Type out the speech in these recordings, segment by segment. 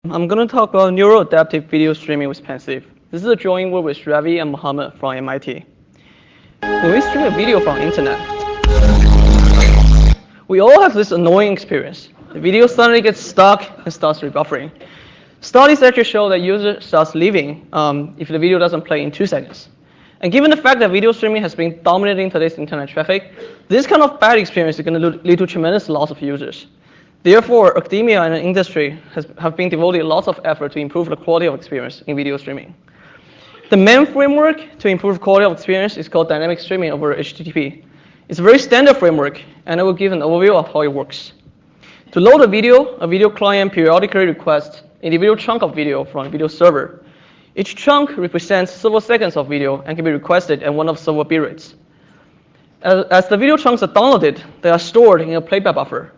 I'm going to talk about neural-adaptive video streaming with pensieve. This is a joint work with Ravi and Mohammed from MIT. When we stream a video from the internet, we all have this annoying experience. The video suddenly gets stuck and starts rebuffering. Studies actually show that user starts leaving if the video doesn't play in 2 seconds. And given the fact that video streaming has been dominating today's internet traffic, this kind of bad experience is going to lead to tremendous loss of users. Therefore, academia and the industry have been devoting lots of effort to improve the quality of experience in video streaming. The main framework to improve quality of experience is called dynamic streaming over HTTP. It's a very standard framework, and I will give an overview of how it works. To load a video client periodically requests an individual chunk of video from a video server. Each chunk represents several seconds of video and can be requested at one of several bit rates. As the video chunks are downloaded, they are stored in a playback buffer.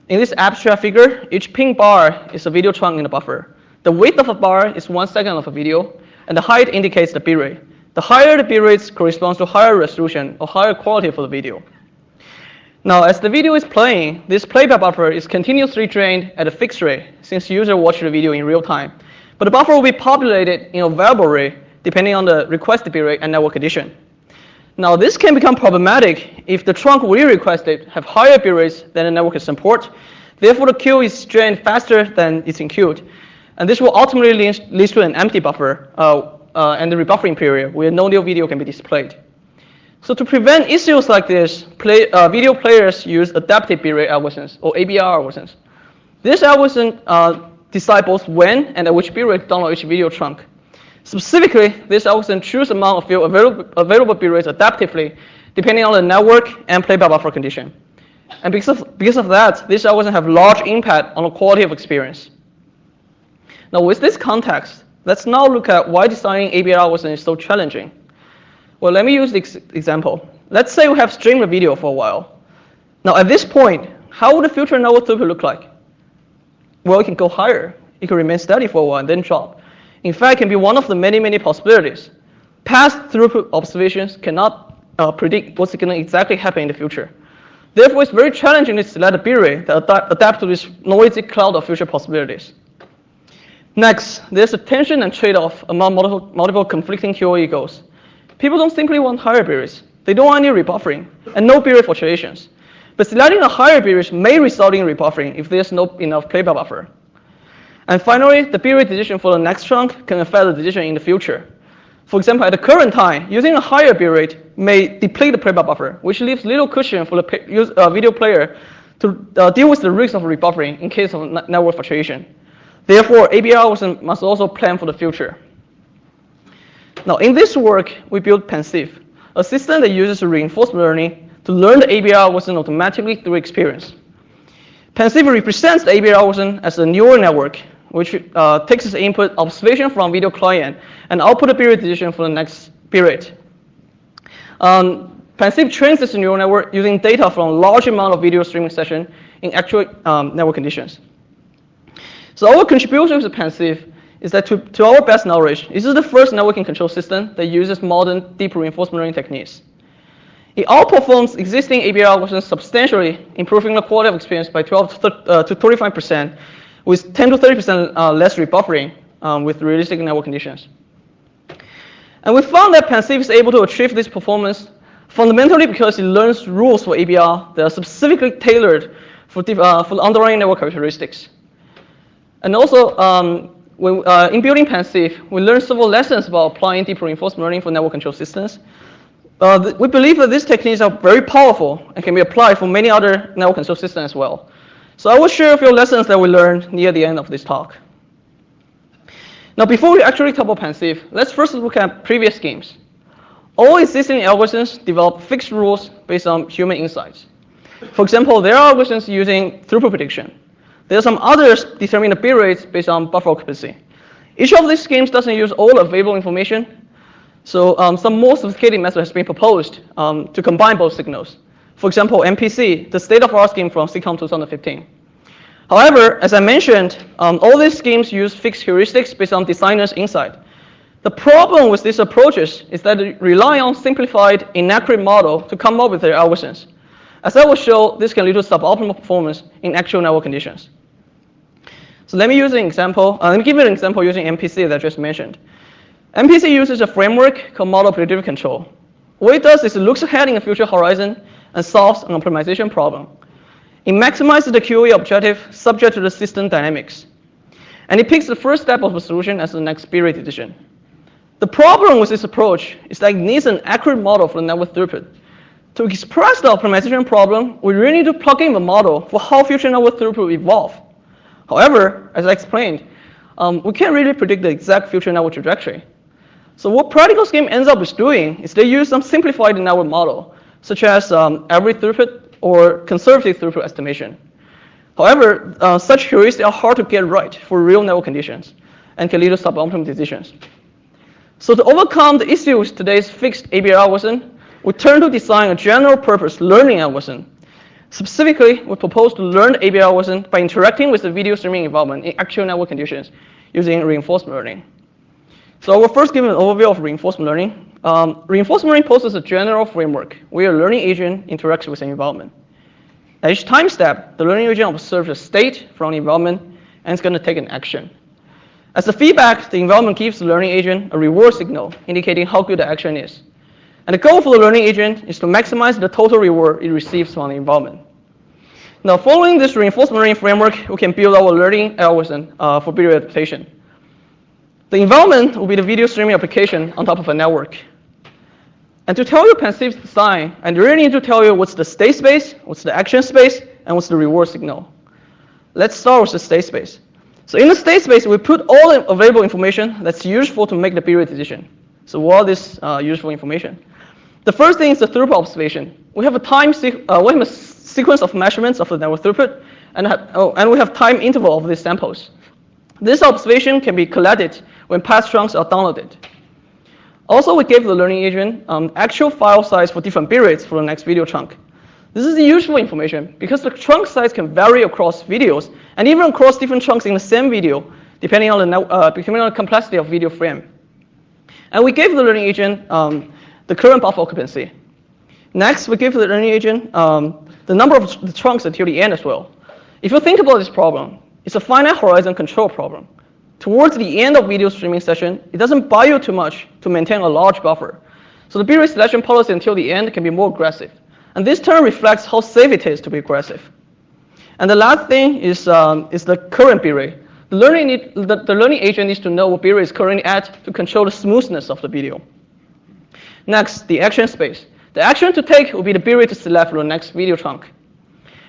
In this abstract figure, each pink bar is a video chunk in the buffer. The width of a bar is 1 second of a video, and the height indicates the bitrate. The higher the bitrate corresponds to higher resolution or higher quality for the video. Now, as the video is playing, this playback buffer is continuously drained at a fixed rate, since the user watches the video in real time. But the buffer will be populated in a variable rate, depending on the requested bitrate and network condition. Now, this can become problematic if the trunk we requested have higher bit rates than the network can support. Therefore, the queue is drained faster than it's in queued. And this will ultimately lead to an empty buffer and the rebuffering period where no new video can be displayed. So to prevent issues like this, video players use adaptive bitrate algorithms, or ABR algorithms. This algorithm decide both when and at which bitrate to download each video chunk. Specifically, this algorithm chooses amount of available bitrates adaptively, depending on the network and playback buffer condition. And because of that, this algorithm have large impact on the quality of experience. Now, with this context, let's now look at why designing ABR algorithm is so challenging. Well, let me use this example. Let's say we have streamed a video for a while. Now, at this point, how would the future network throughput look like? Well, it can go higher. It can remain steady for a while and then drop. In fact, it can be one of the many possibilities. Past throughput observations cannot predict what's going to exactly happen in the future. Therefore, it's very challenging to select a bitrate that adapt to this noisy cloud of future possibilities. Next, there's a tension and trade-off among multiple conflicting QoE goals. People don't simply want higher bitrates. They don't want any rebuffering, and no bitrate fluctuations. But selecting a higher bitrate may result in rebuffering if there's not enough playback buffer. And finally, the bitrate decision for the next chunk can affect the decision in the future. For example, at the current time, using a higher bitrate may deplete the playback buffer, which leaves little cushion for the video player to deal with the risk of rebuffering in case of network fluctuation. Therefore, ABR must also plan for the future. Now, in this work, we built pensieve, a system that uses reinforcement learning to learn the ABR algorithm automatically through experience. Pensieve represents the ABR algorithm as a neural network, which takes as input observation from video client and output a bitrate decision for the next bitrate. Pensieve trains this neural network using data from a large amount of video streaming sessions in actual network conditions. So our contribution to pensieve is that to our best knowledge, this is the first networking control system that uses modern deep reinforcement learning techniques. It outperforms existing ABR algorithms substantially, improving the quality of experience by 12 to 35%, with 10 to 30% less rebuffering with realistic network conditions. And we found that pensieve is able to achieve this performance fundamentally because it learns rules for ABR that are specifically tailored for the underlying network characteristics. And also, in building pensieve, we learned several lessons about applying deep reinforcement learning for network control systems. We believe that these techniques are very powerful and can be applied for many other network control systems as well. So I will share a few lessons that we learned near the end of this talk. Now, before we actually talk about pensieve, let's first look at previous games. All existing algorithms develop fixed rules based on human insights. For example, there are algorithms using throughput prediction. There are some others determining the bit rates based on buffer occupancy. Each of these schemes doesn't use all available information, so some more sophisticated method has been proposed to combine both signals. For example, MPC, the state-of-the-art scheme from SIGCOMM 2015. However, as I mentioned, all these schemes use fixed heuristics based on designers' insight. The problem with these approaches is that they rely on simplified, inaccurate model to come up with their algorithms. As I will show, this can lead to suboptimal performance in actual network conditions. So let me use an example. Let me give you an example using MPC that I just mentioned. MPC uses a framework called Model Predictive Control. What it does is it looks ahead in the future horizon and solves an optimization problem. It maximizes the QoE objective subject to the system dynamics. And it picks the first step of the solution as the next period decision. The problem with this approach is that it needs an accurate model for the network throughput. To express the optimization problem, we really need to plug in the model for how future network throughput will evolve. However, as I explained, we can't really predict the exact future network trajectory. So what practical scheme ends up with doing is they use some simplified network model, such as average throughput or conservative throughput estimation. However, such heuristics are hard to get right for real network conditions and can lead to suboptimal decisions. So to overcome the issue with today's fixed ABR algorithm, we turn to design a general purpose learning algorithm. Specifically, we propose to learn the ABR algorithm by interacting with the video streaming environment in actual network conditions using reinforcement learning. So I will first give an overview of reinforcement learning. Reinforcement learning poses a general framework where a learning agent interacts with an environment. At each time step, the learning agent observes a state from the environment and is going to take an action. As a feedback, the environment gives the learning agent a reward signal indicating how good the action is. And the goal for the learning agent is to maximize the total reward it receives from the environment. Now, following this reinforcement learning framework, we can build our learning algorithm for video adaptation. The environment will be the video streaming application on top of a network. And to tell you pensieve design, I really need to tell you what's the state space, what's the action space, and what's the reward signal. Let's start with the state space. So in the state space, we put all the available information that's useful to make the period decision. So what is useful information? The first thing is the throughput observation. We have a sequence of measurements of the network throughput, and we have time interval of these samples. This observation can be collected when past chunks are downloaded. Also, we gave the learning agent actual file size for different periods for the next video chunk. This is useful information because the chunk size can vary across videos and even across different chunks in the same video, depending on the complexity of video frame. And we gave the learning agent the current buffer occupancy. Next, we give the learning agent the number of the chunks until the end as well. If you think about this problem, it's a finite horizon control problem. Towards the end of video streaming session, it doesn't buy you too much to maintain a large buffer. So the period selection policy until the end can be more aggressive. And this term reflects how safe it is to be aggressive. And the last thing is the current period. The learning agent needs to know what period is currently at to control the smoothness of the video. Next, the action space. The action to take will be the period to select for the next video chunk.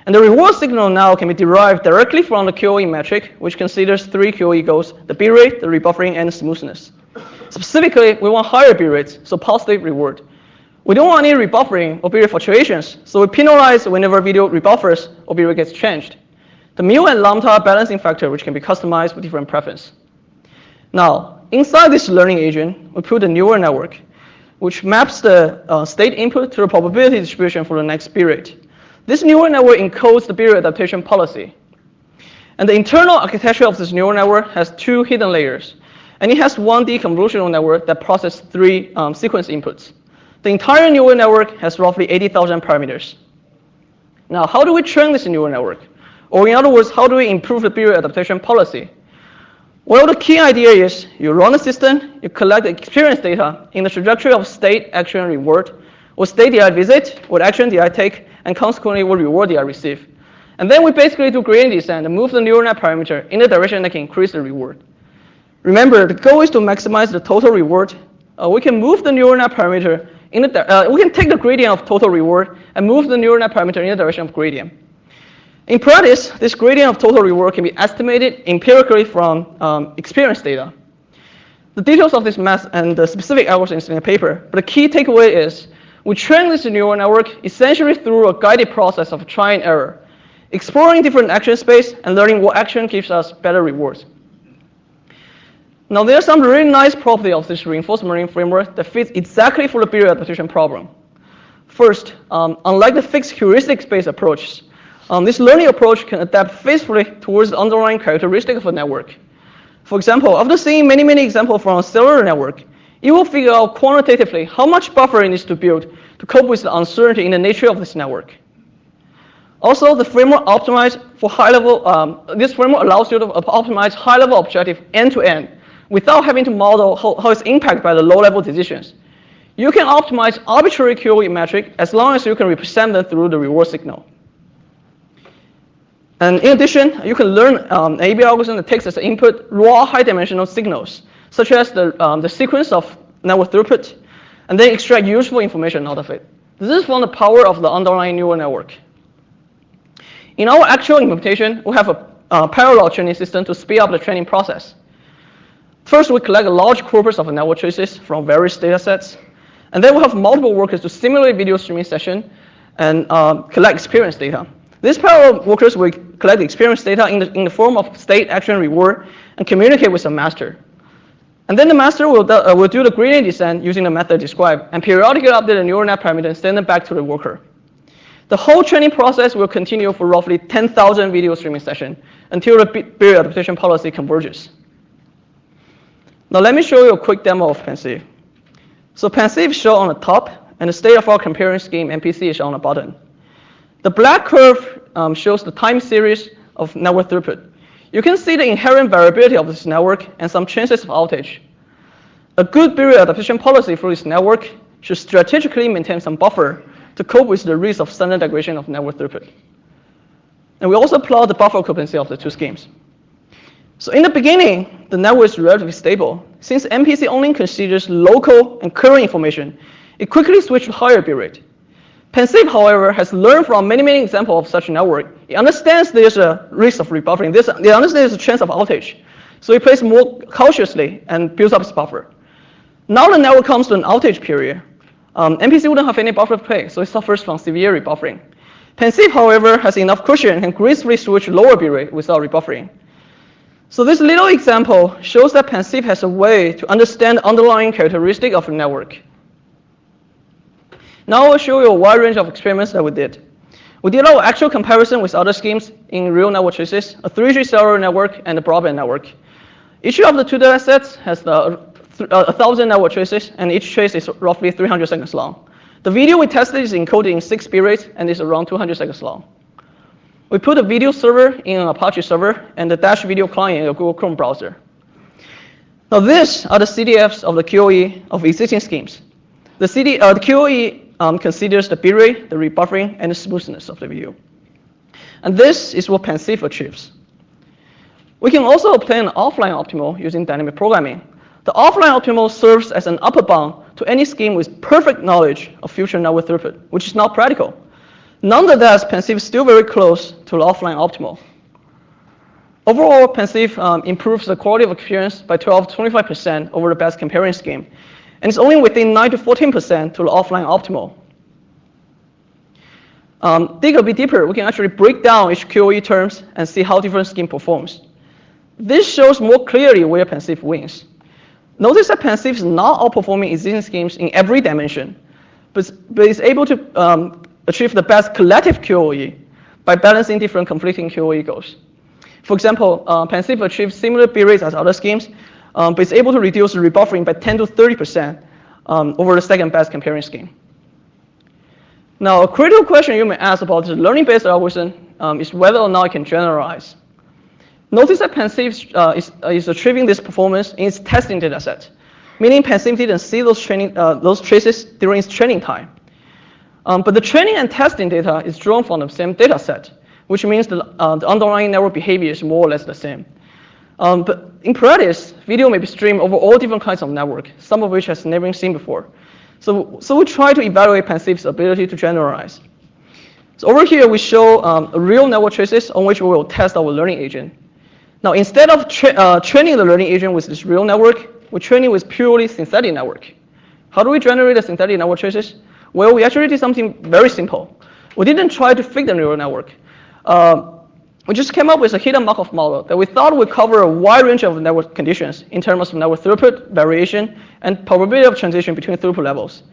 And the reward signal now can be derived directly from the QoE metric, which considers 3 QoE goals: the bill rate, the rebuffering, and the smoothness. Specifically, we want higher bill rates, so positive reward. We don't want any rebuffering or bill rate fluctuations, so we penalize whenever video rebuffers or bill rate gets changed. The mu and lambda balancing factor, which can be customized with different preference. Now, inside this learning agent, we put a neural network, which maps the state input to the probability distribution for the next period. This neural network encodes the period adaptation policy. And the internal architecture of this neural network has 2 hidden layers. And it has one deconvolutional network that processes 3 sequence inputs. The entire neural network has roughly 80,000 parameters. Now, how do we train this neural network? Or in other words, how do we improve the period adaptation policy? Well, the key idea is you run the system, you collect the experience data in the trajectory of state, action, and reward. What state did I visit? What action did I take? And consequently, what reward did I receive? And then we basically do gradient descent and move the neural net parameter in the direction that can increase the reward. Remember, the goal is to maximize the total reward. We can move the neural net parameter we can take the gradient of total reward and move the neural net parameter in the direction of gradient. In practice, this gradient of total reward can be estimated empirically from experience data. The details of this math and the specific algorithms in the paper, but the key takeaway is we train this neural network essentially through a guided process of try and error, exploring different action space and learning what action gives us better rewards. Now, there are some really nice properties of this reinforcement learning framework that fits exactly for the period adaptation problem. First, unlike the fixed heuristic-based approaches, this learning approach can adapt faithfully towards the underlying characteristic of a network. For example, after seeing many examples from a cellular network, it will figure out quantitatively how much buffer it needs to build to cope with the uncertainty in the nature of this network. Also, the framework optimized for high-level. This framework allows you to optimize high-level objective end-to-end without having to model how it's impacted by the low-level decisions. You can optimize arbitrary QoE metric as long as you can represent them through the reward signal. And in addition, you can learn an A/B algorithm that takes as input raw high-dimensional signals, such as the sequence of network throughput, and then extract useful information out of it. This is from the power of the underlying neural network. In our actual implementation, we have a parallel training system to speed up the training process. First, we collect a large corpus of network traces from various data sets, and then we have multiple workers to simulate video streaming session and collect experience data. These parallel workers will collect the experience data in the form of state, action, reward, and communicate with the master. And then the master will do the gradient descent using the method described, and periodically update the neural net parameter and send them back to the worker. The whole training process will continue for roughly 10,000 video streaming sessions until the period adaptation policy converges. Now let me show you a quick demo of pensieve. So pensieve is shown on the top, and the state of our comparing scheme MPC is on the bottom. The black curve shows the time series of network throughput. You can see the inherent variability of this network and some chances of outage. A good period adaptation policy for this network should strategically maintain some buffer to cope with the risk of sudden degradation of network throughput. And we also plot the buffer occupancy of the two schemes. So in the beginning, the network is relatively stable. Since MPC only considers local and current information, it quickly switched to higher bitrate. pensieve, however, has learned from many examples of such network. It understands there's a risk of rebuffering. It understands there's a chance of outage. So it plays more cautiously and builds up its buffer. Now the network comes to an outage period. MPC wouldn't have any buffer to play, so it suffers from severe rebuffering. pensieve, however, has enough cushion and can gracefully switch lower bitrate without rebuffering. So this little example shows that pensieve has a way to understand the underlying characteristic of a network. Now I'll show you a wide range of experiments that we did. We did our actual comparison with other schemes in real network traces, a 3G cellular network and a broadband network. Each of the two data sets has 1,000 network traces, and each trace is roughly 300 seconds long. The video we tested is encoded in 6 bit rates and is around 200 seconds long. We put a video server in an Apache server and the Dash video client in a Google Chrome browser. Now these are the CDFs of the QoE of existing schemes. The QoE considers the bitrate, the rebuffering, and the smoothness of the video. And this is what pensieve achieves. We can also obtain an offline optimal using dynamic programming. The offline optimal serves as an upper bound to any scheme with perfect knowledge of future network throughput, which is not practical. Nonetheless, pensieve is still very close to the offline optimal. Overall, pensieve improves the quality of experience by 12 to 25% over the best comparing scheme, and it's only within 9 to 14% to the offline optimal. Dig a bit deeper, we can actually break down each QoE terms and see how different scheme performs. This shows more clearly where pensieve wins. Notice that pensieve is not outperforming existing schemes in every dimension, but is able to achieve the best collective QoE by balancing different conflicting QoE goals. For example, pensieve achieves similar bit rates as other schemes, but it's able to reduce the rebuffering by 10 to 30% over the second best comparing scheme. Now, a critical question you may ask about the learning-based algorithm is whether or not it can generalize. Notice that pensieve is achieving this performance in its testing data set, meaning pensieve didn't see those traces during its training time. But the training and testing data is drawn from the same data set, which means the underlying network behavior is more or less the same. But in practice, video may be streamed over all different kinds of network, some of which has never been seen before. So we try to evaluate pensieve's ability to generalize. So over here, we show real network traces on which we will test our learning agent. Now, instead of training the learning agent with this real network, we train it with purely synthetic network. How do we generate the synthetic network traces? Well, we actually did something very simple. We didn't try to fake the neural network. We just came up with a hidden Markov model that we thought would cover a wide range of network conditions in terms of network throughput, variation, and probability of transition between throughput levels.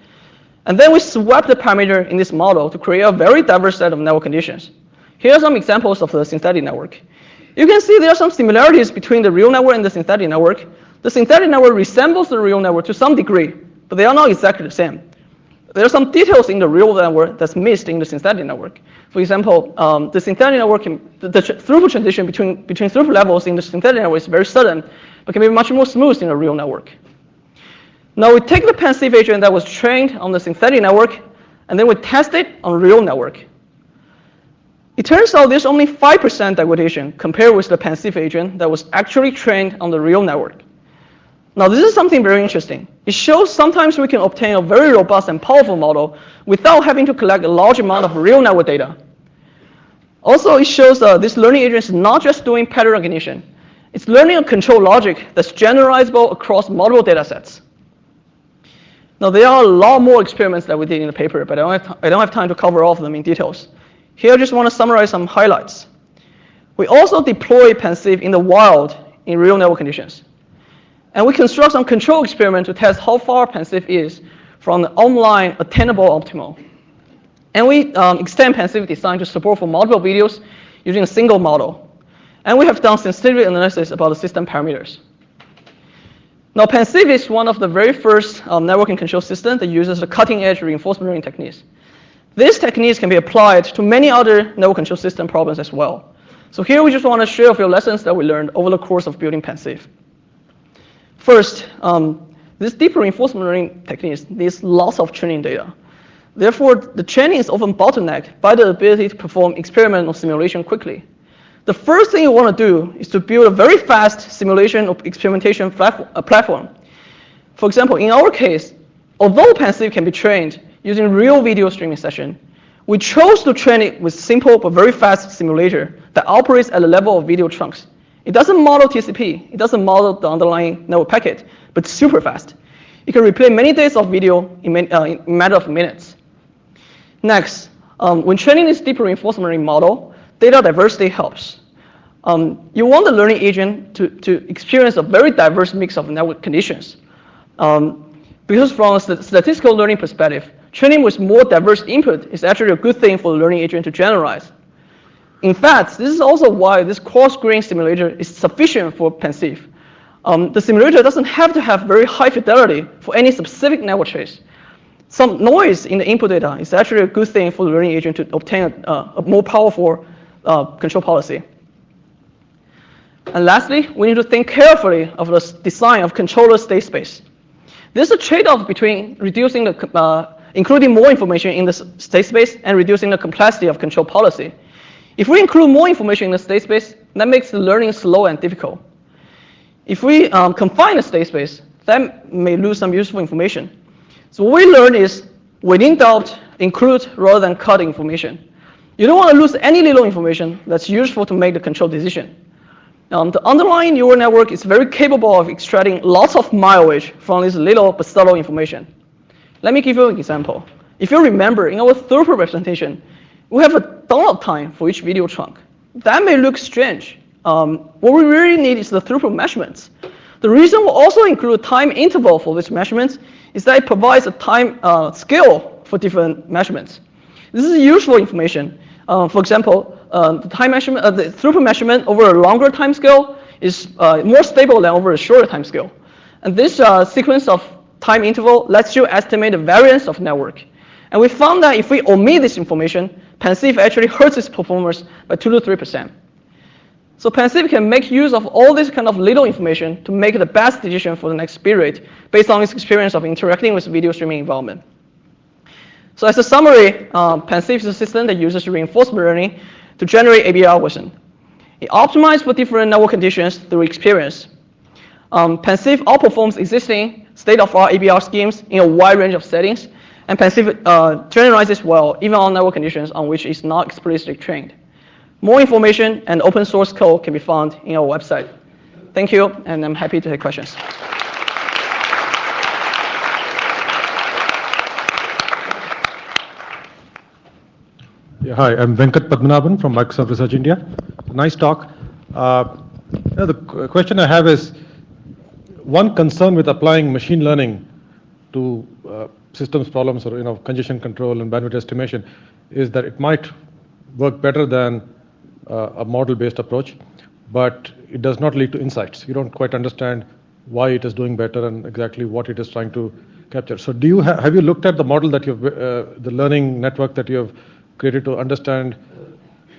And then we swapped the parameter in this model to create a very diverse set of network conditions. Here are some examples of the synthetic network. You can see there are some similarities between the real network and the synthetic network. The synthetic network resembles the real network to some degree, but they are not exactly the same. there are some details in the real network that's missed in the synthetic network. For example, the synthetic network, the throughput transition between throughput levels in the synthetic network is very sudden, but can be much more smooth in a real network. Now we take the pensieve agent that was trained on the synthetic network, and then we test it on real network. It turns out there's only 5% degradation compared with the pensieve agent that was actually trained on the real network. Now this is something very interesting. It shows sometimes we can obtain a very robust and powerful model without having to collect a large amount of real network data. Also, it shows this learning agent is not just doing pattern recognition. It's learning a control logic that's generalizable across multiple data sets. Now there are a lot more experiments that we did in the paper, but I don't have time to cover all of them in details. Here I just want to summarize some highlights. We also deploy pensieve in the wild in real network conditions. And we construct some control experiment to test how far pensieve is from the online attainable optimal. And we extend pensieve design to support for multiple videos using a single model. And we have done sensitivity analysis about the system parameters. Now, pensieve is one of the very first networking control systems that uses the cutting-edge reinforcement learning techniques. These techniques can be applied to many other network control system problems as well. So here we just want to share a few lessons that we learned over the course of building pensieve. First, this deep reinforcement learning techniques needs lots of training data. Therefore, the training is often bottlenecked by the ability to perform experimental simulation quickly. The first thing you want to do is to build a very fast simulation of experimentation platform. For example, in our case, although pensieve can be trained using real video streaming session, we chose to train it with simple but very fast simulator that operates at the level of video chunks. It doesn't model TCP. It doesn't model the underlying network packet, but super fast. It can replay many days of video in a matter of minutes. Next, when training this deep reinforcement learning model, data diversity helps. You want the learning agent to experience a very diverse mix of network conditions. Because from a statistical learning perspective, training with more diverse input is actually a good thing for the learning agent to generalize. In fact, this is also why this coarse-grained simulator is sufficient for pensieve. The simulator doesn't have to have very high fidelity for any specific network trace. Some noise in the input data is actually a good thing for the learning agent to obtain a more powerful control policy. And lastly, we need to think carefully of the design of controller state space. There's a trade-off between reducing including more information in the state space and reducing the complexity of control policy. If we include more information in the state space, that makes the learning slow and difficult. If we confine the state space, that may lose some useful information. So what we learn is, within doubt, include rather than cut information. You don't want to lose any little information that's useful to make the control decision. The underlying neural network is very capable of extracting lots of mileage from this little but subtle information. Let me give you an example. If you remember, in our throughput representation, we have a download time for each video chunk. That may look strange. What we really need is the throughput measurements. The reason we also include time interval for these measurements is that it provides a time scale for different measurements. This is useful information. For example, the time measurement, the throughput measurement over a longer time scale is more stable than over a shorter time scale. And this sequence of time interval lets you estimate the variance of network. And we found that if we omit this information, pensieve actually hurts its performance by 2 to 3%. So pensieve can make use of all this kind of little information to make the best decision for the next period based on its experience of interacting with video streaming environment. So as a summary, pensieve is a system that uses reinforcement learning to generate ABR algorithm. It optimizes for different network conditions through experience. Pensieve outperforms existing state-of-the-art ABR schemes in a wide range of settings, and pensieve generalizes well even on network conditions on which it's not explicitly trained. More information and open source code can be found in our website. Thank you, and I'm happy to take questions. Yeah, hi, I'm Venkat Padmanabhan from Microsoft Research India. Nice talk. The question I have is, one concern with applying machine learning to systems problems or congestion control and bandwidth estimation is that it might work better than a model-based approach, but it does not lead to insights. You don't quite understand why it is doing better and exactly what it is trying to capture. So do you have you looked at the model that you've, the learning network that you have created to understand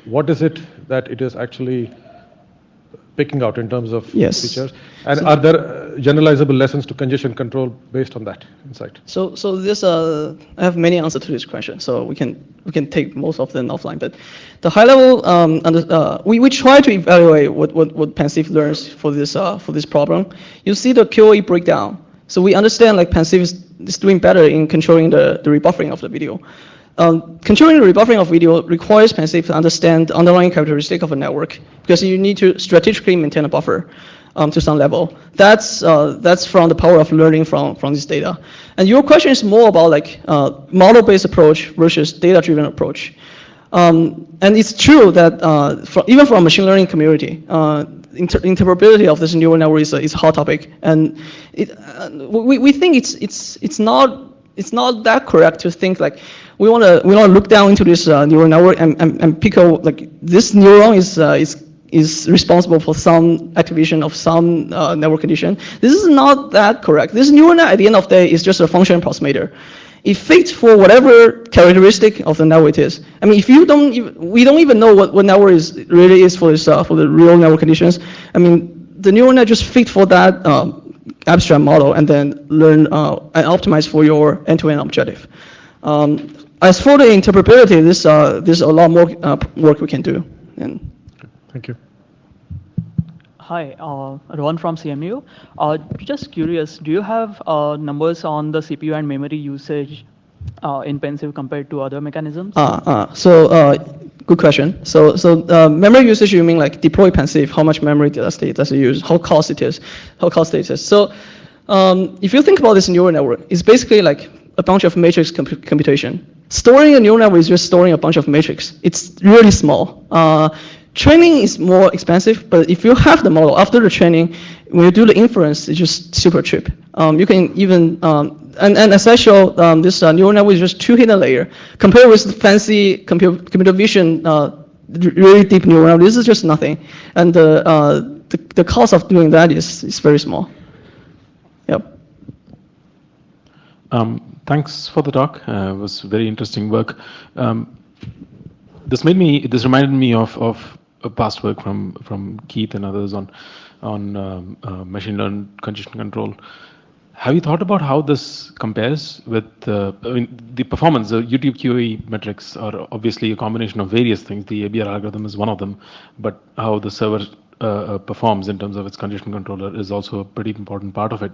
what is it that it is actually picking out in terms of features? And are there generalizable lessons to congestion control based on that insight? So this I have many answers to this question. So we can take most of them offline. But the high level, we try to evaluate what pensieve learns for this problem. You see the QoE breakdown. So we understand like pensieve is doing better in controlling the rebuffering of the video. Controlling the rebuffering of video requires pensieve to understand the underlying characteristic of a network because you need to strategically maintain a buffer to some level. That's from the power of learning from this data. And your question is more about like model-based approach versus data-driven approach. And it's true that even from a machine learning community, interpretability of this neural network is a hot topic, and we think it's not that correct to think like we want to look down into this neural network and pick out like this neuron is responsible for some activation of some network condition. This is not that correct. This neural net at the end of the day is just a function approximator. It fits for whatever characteristic of the network it is. I mean, if we don't even know what network really is for this for the real network conditions. I mean, the neural net just fit for that abstract model and then learn and optimize for your end-to-end objective. As for the interpretability, there's a lot more work we can do. And thank you. Hi, Rohan from CMU. Just curious, do you have numbers on the CPU and memory usage in pensieve compared to other mechanisms? Good question. So memory usage, you mean like deploy pensieve, how much memory does it use, how cost it is. So if you think about this neural network, it's basically like a bunch of matrix computation. Storing a neural network is just storing a bunch of matrix. It's really small. Training is more expensive, but if you have the model after the training, when you do the inference, it's just super cheap. You can even, and as I showed, this neural network is just 2 hidden layers. Compared with the fancy computer vision, really deep neural network, this is just nothing. And the cost of doing that is very small. Yep. Thanks for the talk. It was very interesting work. This reminded me of past work from Keith and others on machine learned congestion control. Have you thought about how this compares with the performance? The YouTube QoE metrics are obviously a combination of various things. The ABR algorithm is one of them, but how the server performs in terms of its congestion controller is also a pretty important part of it.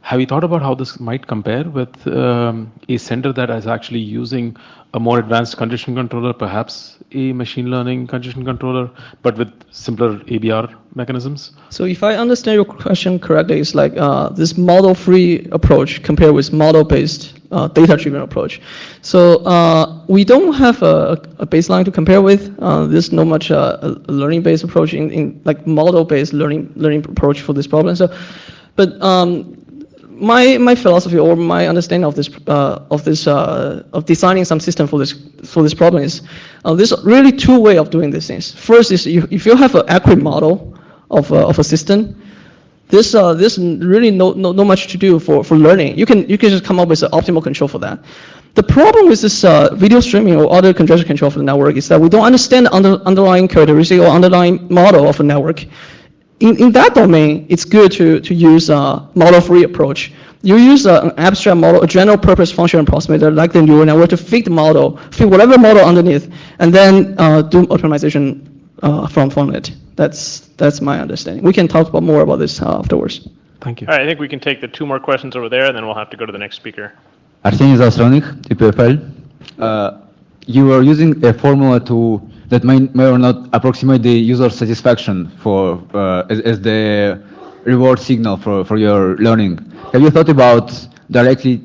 Have you thought about how this might compare with a center that is actually using a more advanced congestion controller, perhaps a machine learning congestion controller, but with simpler ABR mechanisms? So if I understand your question correctly, it's like this model-free approach compared with model-based data-driven approach. So we don't have a baseline to compare with. There's not much learning-based approach in like model-based learning approach for this problem. So, but my philosophy or my understanding of designing some system for this problem is there's really 2 ways of doing these things. First is if you have an accurate model of a system, there's really no much to do for learning. You can just come up with an optimal control for that. The problem with this video streaming or other congestion control for the network is that we don't understand the underlying characteristic or underlying model of a network. In that domain, it's good to use a model-free approach. You use an abstract model, a general purpose function approximator like the neural network to fit the model, fit whatever model underneath, and then do optimization from it. That's my understanding. We can talk more about this afterwards. Thank you. All right, I think we can take the 2 more questions over there, and then we'll have to go to the next speaker. Arsenis Astronic, TPFL. You are using a formula that may or not approximate the user satisfaction as the reward signal for your learning. Have you thought about directly